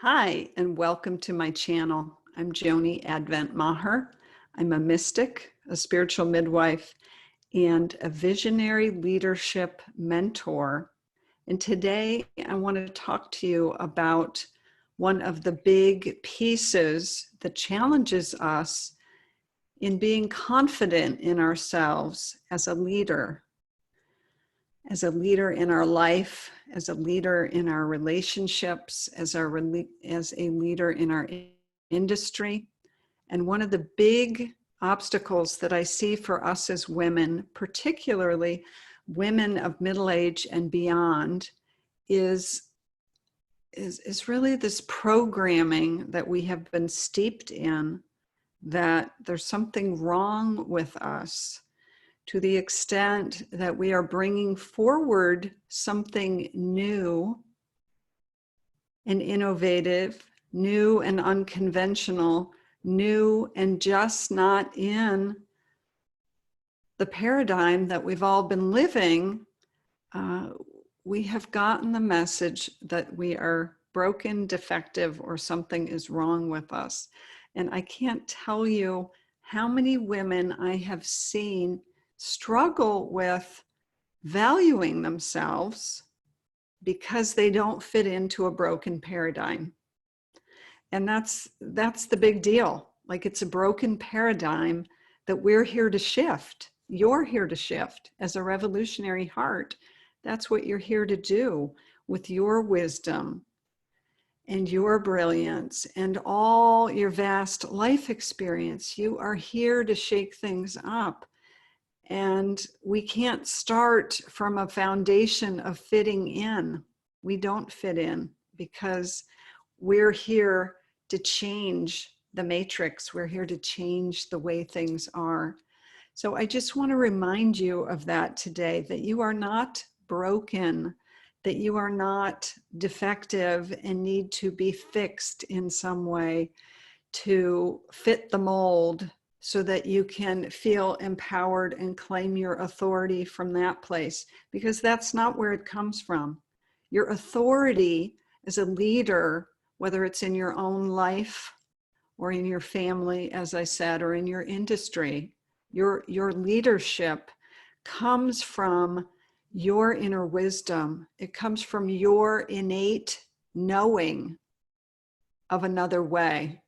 Hi, and welcome to my channel. I'm Joni Advent Maher. I'm a mystic, a spiritual midwife, and a visionary leadership mentor. And today I want to talk to you about one of the big pieces that challenges us in being confident in ourselves as a leader in our life, as a leader in our relationships, as a leader in our industry. And one of the big obstacles that I see for us as women, particularly women of middle age and beyond, is really this programming that we have been steeped in, that there's something wrong with us, to the extent that we are bringing forward something new and innovative, new and unconventional, new and just not in the paradigm that we've all been living. We have gotten the message that we are broken, defective, or something is wrong with us. And I can't tell you how many women I have seen struggle with valuing themselves because they don't fit into a broken paradigm. And that's the big deal. Like, it's a broken paradigm that we're here to shift. You're here to shift as a revolutionary heart. That's what you're here to do with your wisdom and your brilliance and all your vast life experience. You are here to shake things up. And we can't start from a foundation of fitting in. We don't fit in because we're here to change the matrix. We're here to change the way things are. So I just want to remind you of that today, that you are not broken, that you are not defective and need to be fixed in some way to fit the mold, so that you can feel empowered and claim your authority from that place, because that's not where it comes from. Your authority as a leader, whether it's in your own life or in your family, as I said, or in your industry, your leadership comes from your inner wisdom. It comes from your innate knowing of another way,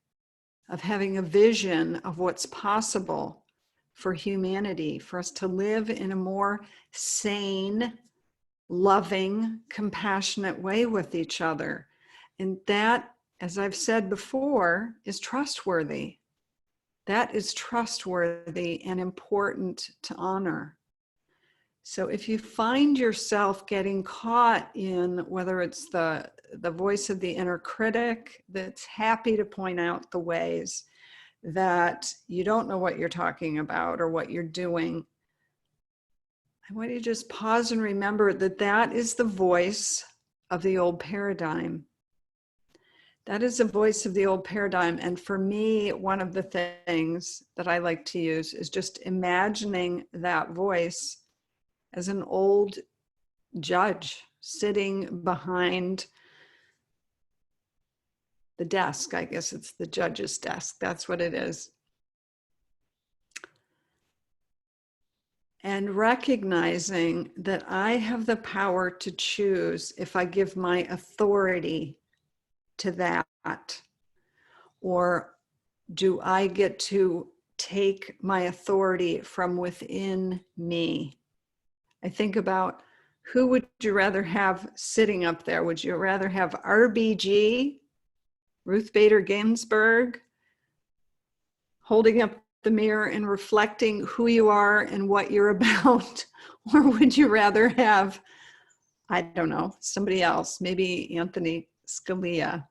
of having a vision of what's possible for humanity, for us to live in a more sane, loving, compassionate way with each other. And that, as I've said before, is trustworthy. That is trustworthy and important to honor. So if you find yourself getting caught in, whether it's the voice of the inner critic that's happy to point out the ways that you don't know what you're talking about or what you're doing, I want you to just pause and remember that that is the voice of the old paradigm. That is the voice of the old paradigm. And for me, one of the things that I like to use is just imagining that voice as an old judge sitting behind the desk. I guess it's the judge's desk. That's what it is. And recognizing that I have the power to choose if I give my authority to that, or do I get to take my authority from within me? I think about, who would you rather have sitting up there? Would you rather have RBG, Ruth Bader Ginsburg, holding up the mirror and reflecting who you are and what you're about? Or would you rather have, I don't know, somebody else, maybe Anthony Scalia?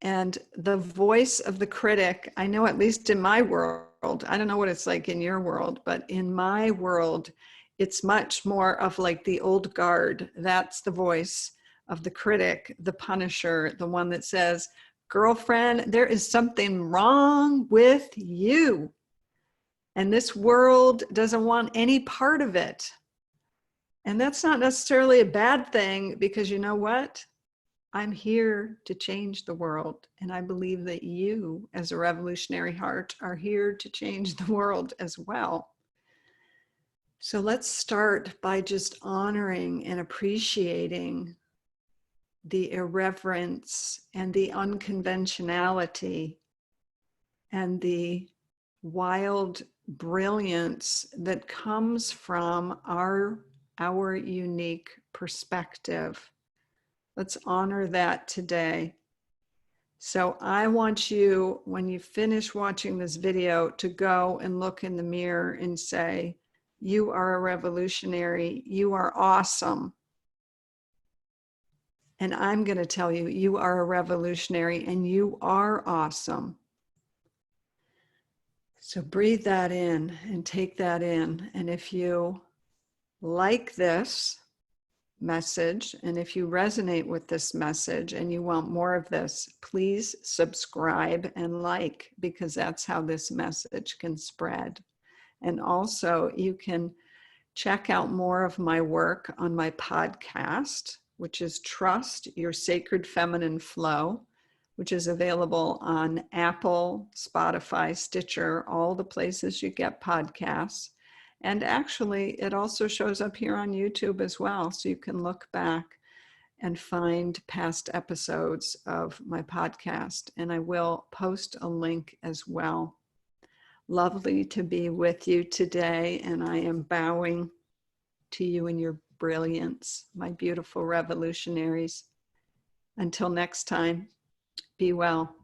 And the voice of the critic, I know, at least in my world, I don't know what it's like in your world, but in my world, it's much more of like the old guard. That's the voice of the critic, the punisher, the one that says, girlfriend, there is something wrong with you. And this world doesn't want any part of it. And that's not necessarily a bad thing, because you know what? I'm here to change the world. And I believe that you, as a revolutionary heart, are here to change the world as well. So let's start by just honoring and appreciating the irreverence and the unconventionality and the wild brilliance that comes from our unique perspective. Let's honor that today. So I want you, when you finish watching this video, to go and look in the mirror and say, you are a revolutionary, you are awesome. And I'm going to tell you, you are a revolutionary and you are awesome. So breathe that in and take that in. And if you like this message, and if you resonate with this message and you want more of this, please subscribe and like, because that's how this message can spread. And also you can check out more of my work on my podcast, which is Trust Your Sacred Feminine Flow, which is available on Apple, Spotify, Stitcher, all the places you get podcasts. And actually, it also shows up here on YouTube as well. So you can look back and find past episodes of my podcast. And I will post a link as well. Lovely to be with you today. And I am bowing to you and your brilliance, my beautiful revolutionaries. Until next time, be well.